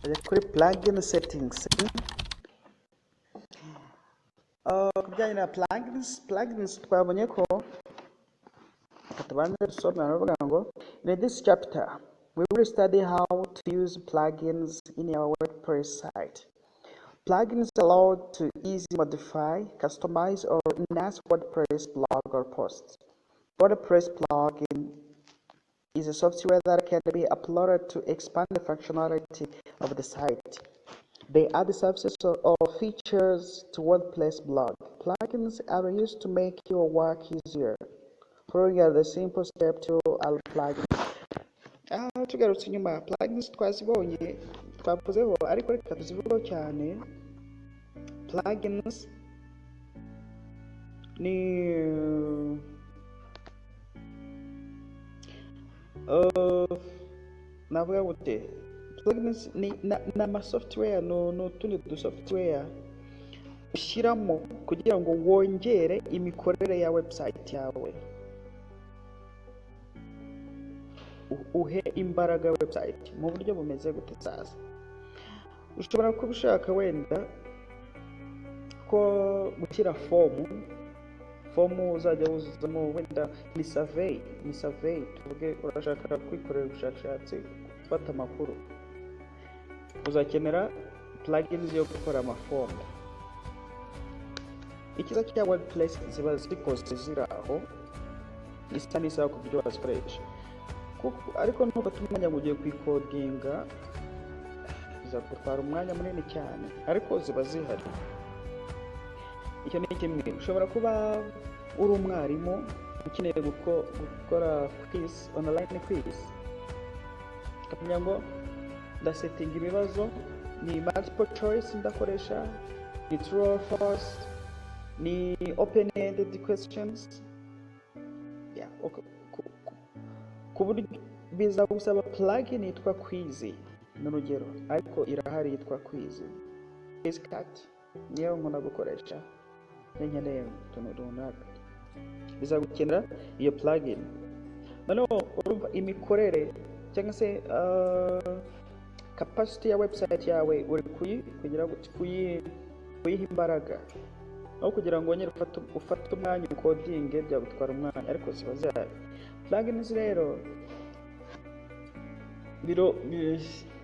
ajya kuri plugin settings. Kubijyanye na plugins twabonye ko katubanza dusome baravuga ngo in this chapter we will study how to use plugins in your WordPress site. Plugins allow to easily modify, customize, or enhance WordPress blog or posts. WordPress plugin is a software that can be uploaded to expand the functionality of the site. They add services or features to WordPress blog. Plugins are used to make your work easier. Following are the simple step to add plugins. Tugarutse inyuma plugins twazibonye twavuzeho, ariko reka tuzivugeho cyane. Plugins ni navuga gute, plugins ni ama software no tundi du software ushyiramo kugira ngo wongere imikorere ya website yawe, uhe imbaraga website. Mu buryo bumeze gute sasa? Ushobora kuba ushaka wenda ko gushyira fomu uzajya wuzuzamo wenda ni survey, tuvuge urashaka kwikorera ubushakashatsi, gufata amakuru, uzakenera plugins yo gukora amafomu. Ikiza cya WordPress ziba zikoze ziraho isa n'isaha ku buryo wazikoresha, ariko ntufate umwanya ngo ugiye kuyikodinga, bizagutwara umwanya munini cyane, ariko ziba zihari. Icyo ni kimwe. Ushobora kuba uri umwarimu ukeneye gukora quiz, online quiz, ukamenya ngo ndasetinga ibibazo ni multiple choice ndakoresha, ni true or false, ni open-ended questions. Okay. Ku buryo bizagusaba plugin yitwa quiz n'urugero, ariko irahari yitwa quiz cat, niyo umuntu agukoresha nkeneye utuntu runaka, bizagukenera iyo plugin. Noneho urumva imikorere cyangwa se capacity ya website yawe uri kuyiha imbaraga, aho kugira ngo wongere ufate umwanya ukodinge byagutwara umwanya, ariko ziba zihari. Plugins rero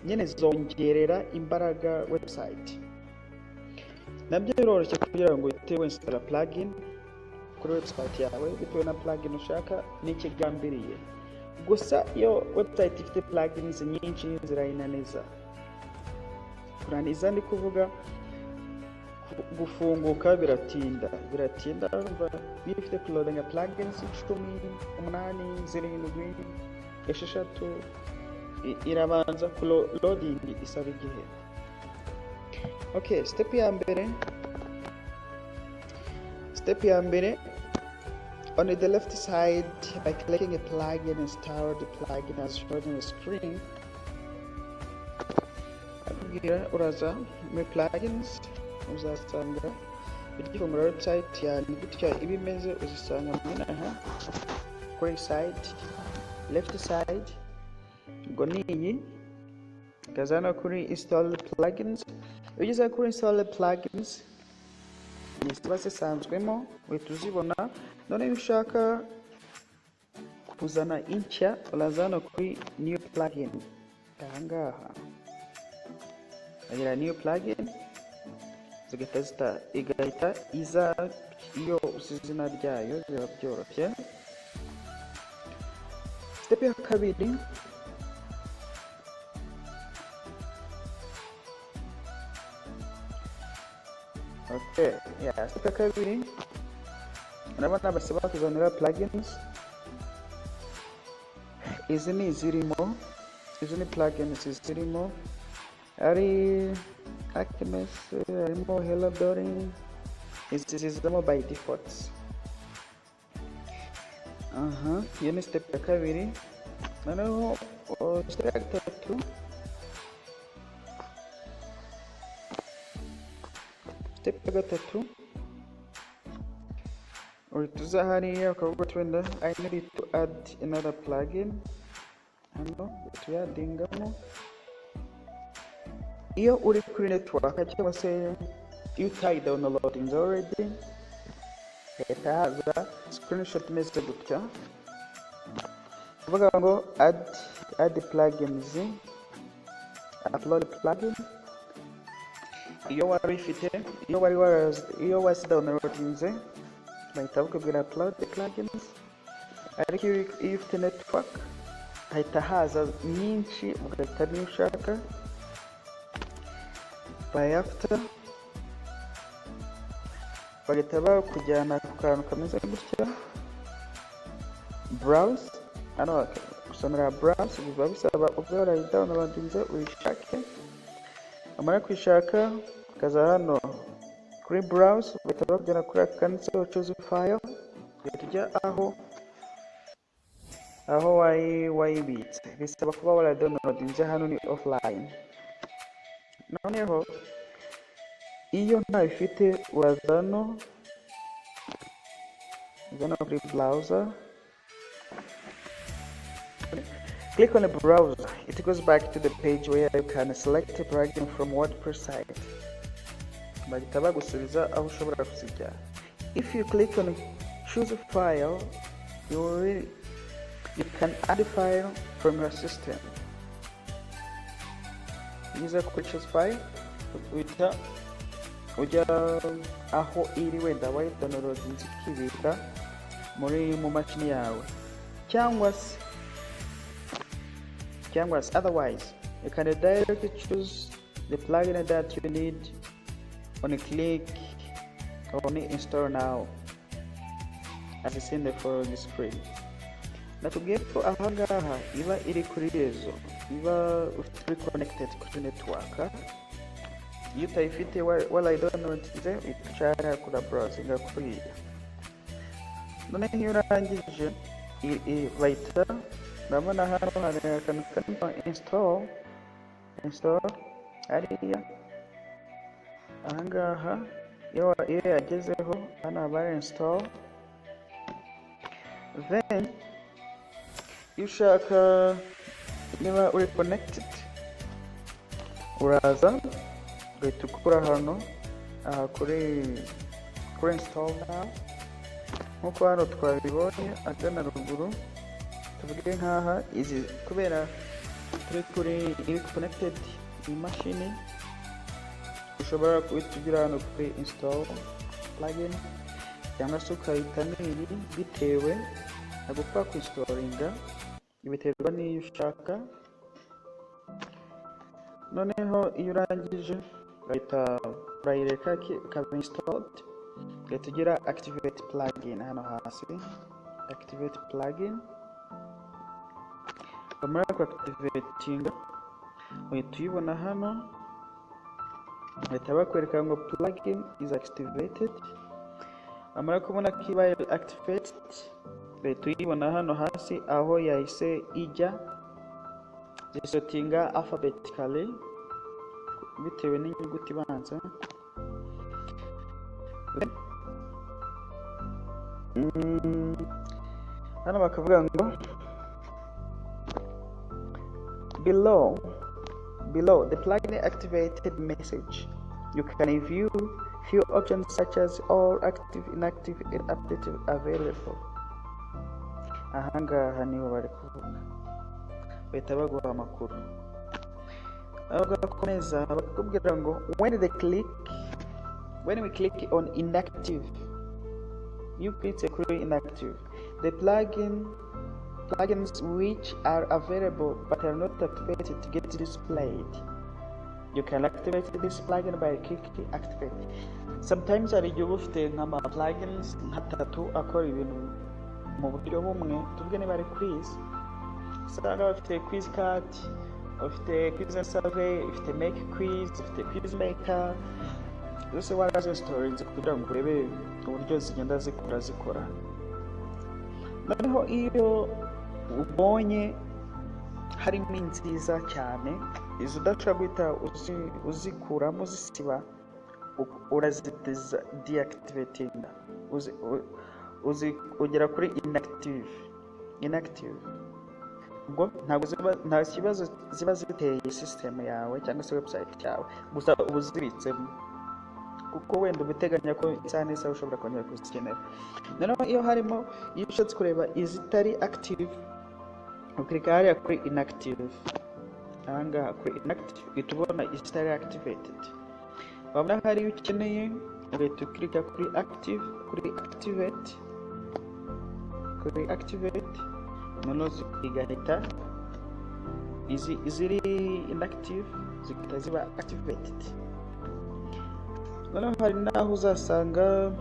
nyine zongerera imbaraga website. Nabyo biroroshye kugira ngo uhite winstalla plugin kuri website yawe bitewe na plugin ushaka n'ikigambiriye. Gusa iyo website ifite plugins nyinshi zirayinaniza. Kuraniza ndi kuvuga gufunguka biratinda, urumva bifite kuloadinga plugins 10, 8, 7, 6, irabanza loading isaba igihe. Okay, step ya mbere, on the left side, by clicking a plugin, install the plugin as shown on the screen. Uraza muri plugins, uzasanga igifungura website ya gutya ibimeze, uzisanga muri aha kuri side, left side, ngo niyi kazana kuri install plugins. Ugeze kuri install plugins niziba zisanzwemo uhita uzibona. None iyo ushaka kuzana inshya urazana kuri new plugin, ahangaha agira new plugin, igahita iza iyo izina ryayo, biba byoroshye. Step ya kabiri, step ya kabiri, urabona basaba kuzanira plugins. Izi ni izirimo, izi ni plugins zirimo, ari Actimus, harimo Hello Doring, izi zizamo by default. Iyo ni step ya kabiri. Noneho step ya gatatu, uhita uza hariya ukavuga twenda I need to add another plugin. Hano tuyadingamo iyo uri kuri network cyangwa se iyo downloading already hita haza screenshot imeze gutya uvuga ngo add plugins, upload plugin. iyo wari downloadinze bahita bakubwira upload the plugins, ariko iyo ufite network hahita haza nyinshi ugahita niyo ushaka. By after bagahita bakujyana ku kantu kameze gutya browse, hano gusomera browse biba bisaba ubwo warayidownloadinze uyishake, amara kwishaka ukaza hano kuri browse bahita bakujyana kuri akanditseho choose file, tujya aho wayibitse. Bisaba kuba waradownloadinze hano ni offline. Noneho iyo ntayifite uraza hano kuri browser, click on the browser. It goes back to the page where you can select a plugin from WordPress site. Bahita bagusubiza aho ushobora kuzijya. If you click on choose a file, you can add a file from your system. User choose file, ujya aho iri wenda wayidownloadinze ukibika mu mashini yawe, cyangwa otherwise you can directly choose the plugin that you need on a click on install now, as you see in the following screen. Natubwiye ko ahangaha iba iri kuri rezo, iba uri connected kuri network. Iyo utayifite warayidownloadinze icara kuri browsing kuriya. None iyo urangije bahita ndabona hano hari akantu karimo install hariya. Ahangaha iyo yagezeho hano haba install, then iyo ushaka niba uri connected uraza ugahita ukura hano kuri install now, nkuko hano twabibonye agana ruguru. Tuvuge nkaha izi kubera turi connected imashini, ushobora kugira hano kuri install plugin, cyangwa se ukahita n'iyi bitewe na gupfa kuinstalinga, biterwa n'iyo ushaka. Noneho iyo urangije bahita urayireka ikaba installed, ugahita ugira activate plugin hano hasi, activate plugin. Bamara ku activatinga uhita uyibona hano, bahita bakwereka ngo plugin is activated. Bamara kubona ko ibaye activated bahita uyibona hano hasi aho yahise ijya zisotinga alphabetically bitewe n'inyuguti ibanza. Hano bakavuga ngo below the plugin activated message, you can view few options such as all active, inactive, and updated available. Ahangaha niho bari kuvuga, bahita baguha amakuru. Bagakomeza bakubwira ngo when we click on inactive, you click on inactive, the plugins which are available but are not activated get displayed. You can activate this plugin by clicking activate. Sometimes hari igihe ufite nk'ama plugins nk'atatu akora ibintu mu buryo bumwe. Tuvuge niba ari quiz, usanga bafite quiz card, bafite quiz survey, bafite make quiz, bafite quiz maker. Zose warazinstalinze kugira ngo urebe uburyo zigenda zikora. Noneho iyo ubonye harimo nziza cyane, izo udashobora guhita uzikuramo zisiba, urazitiza deactivating, ugera kuri inactive. ubwo nta kibazo ziba ziteye system yawe cyangwa se website yawe, gusa uba uzibitsemo kuko wenda ubiteganya ko isaha n'isaha ushobora kongera kuzikenera. Noneho iyo ushatse kureba izitari active, ukirika hariya kuri inactive, ahangaha kuri inactive uhita ubona izitari activated. Wabona hari iyo ukeneye ugahita ukirika kuri active, kuri activate, noneho zigahita iziri inactive zigahita ziba activated. Noneho hari naho uzasanga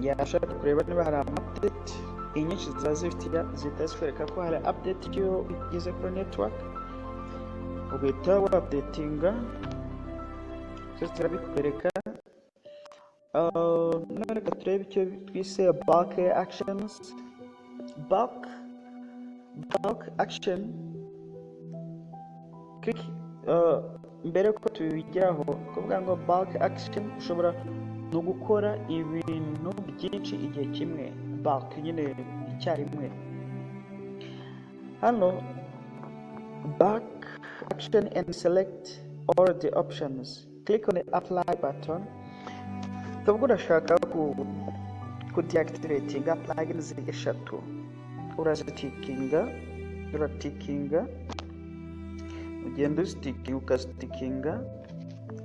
yashaka kureba niba hari update, inyinshi ziba zihita zikwereka ko hari update iyo igeze kuri network, ugahita wa-updatinga zose zirabikwereka. None reka turebe icyo twise bulk actions. Bulk action, mbere ko tubigeraho kuvuga ngo bulk action ushobora no gukora ibintu byinshi igihe kimwe, bulk nyine icyarimwe. Hano bulk action and select all the options, click on the apply button. Tuvuga urashaka ku deactivatinga plugins eshatu, uratikinga ugenda ukazitikinga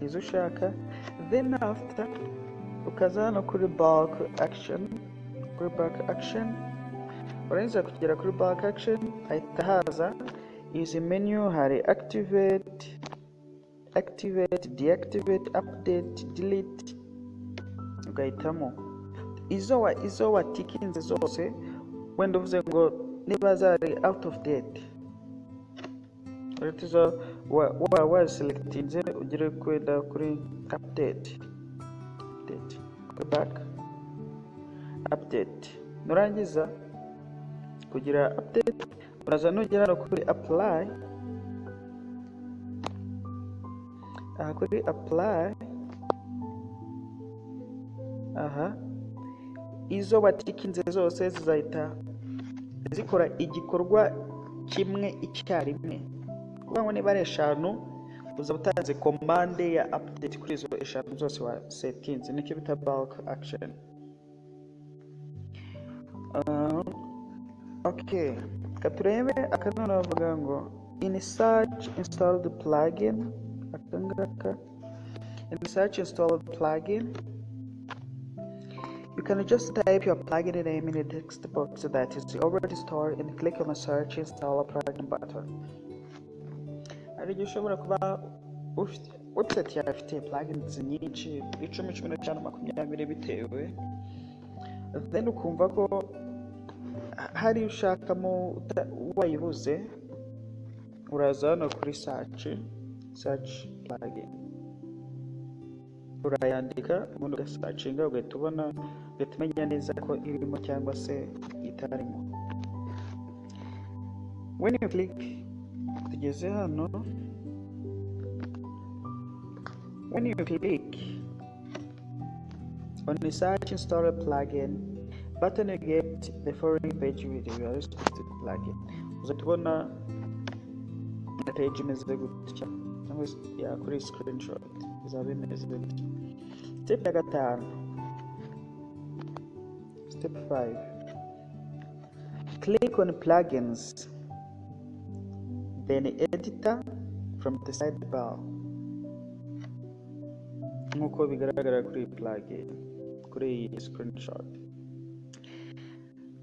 izo ushaka, then after ukaza hano kuri bulk action. Urangiza kugera kuri bulk action hahita haza izi menu, hari activate, deactivate, update, delete. Ugahitamo izo watikinze zose, wenda uvuze ngo niba zari out of date, uratizo waselectinze ugire kwenda kuri update, go back, update. Nurangiza kugira update uraza nugera no kuri apply, kuri apply. Izo watikinze zose zizahita zikora igikorwa kimwe icyarimwe. Kuvuga ngo niba ari eshanu uzaba utanze commande ya update kuri izo eshanu zose wa settings, nicyo bita bulk action. Okay, katurebe akanone bavuga ngo in search install the plugin. Akangaka in search install the plugin, you can just type your plugin name in the text box that is already stored and click on the search install a plugin button. Ari ushobora kuba website yawe ifite plugins nyinshi 10, 15, 20 bitewe, then ukumva ko hari ushakamo wayibuze, uraza hano kuri search plugin, urayandika ubundi ugasearchinga, ugahita ubona, ugahita umenya neza ko irimo cyangwa se itarimo. When you click, tugeze hano, when you click on the search install a plugin button, you get the following page with your respective plugin. Uzahita ubona page imeze gutya cyangwa ya kuri screenshot izaba bimeze gutya. Step ya gatanu, step 5, click on plugins, then editor from the sidebar, nkuko bigaragara kuri plugin kuri iyi screenshot.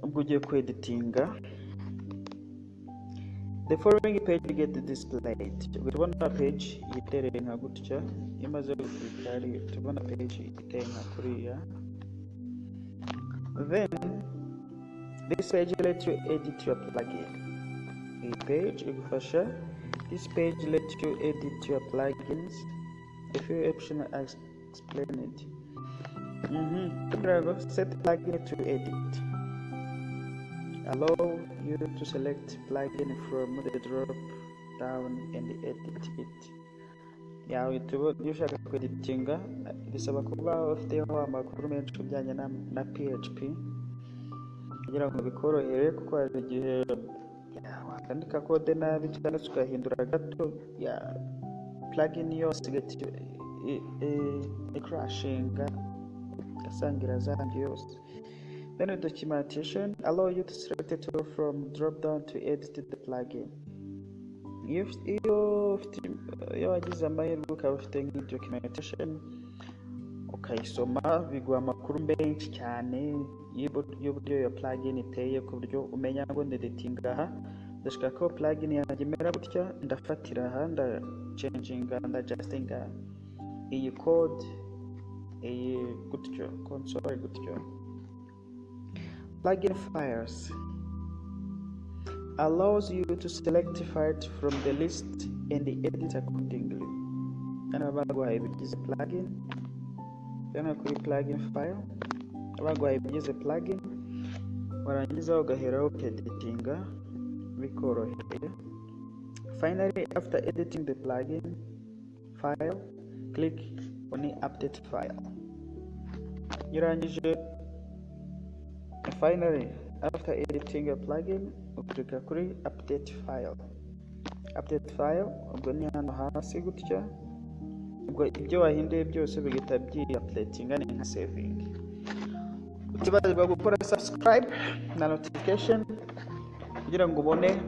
Ubwo ugiye kweditinga, the following page get displayed. Tubona page itereye nka gutya, imaze gukari tubona page iteye nka kuriya. Then this page let you edit your plugin. Iyi page igufasha, this page let you edit your plugins. A few options are explained. Set plugin to edit. Allow you to select plugin from the drop down and edit it. Yawe iyo ushaka kweditinga bisaba kuba ufiteho amakuru menshi kujyanye na PHP kugira ngo bikorohere, kuko hari igihe ukandika code nabi cyangwa se ugahindura gato ya plugin yose igahita crashinga igasangira zanjye yose. Then documentation allow you to select a tool from drop down to edit the plugin. Iyo wagize amahirwe ukaba ufite documentation ukayisoma biguha amakuru menshi cyane y'uburyo iyo plugin iteye, ku buryo umenya ngo ndeditinga aha ndashaka ko plugin yanjye imera gutya, ndafatira aha ndachanginga ndajustinga iyi code iyi gutyo console gutyo. Plugin files allows you to select files from the list and edit accordingly. Hano baguhaye ibigize plugin, hano kuri plugin file baguhaye ibigize plugin, warangiza ugaheraho editinga bikoroheye. Finally, after editing the plugin file, click on the update file. Finally, after editing a plugin, ukirika kuri update file. Update file ubwo ni hano hasi gutya, ubwo ibyo wahinduye byose bigita updatinga ni nka saving. Utibagirwa gukora subscribe na notification kugira ngo ubone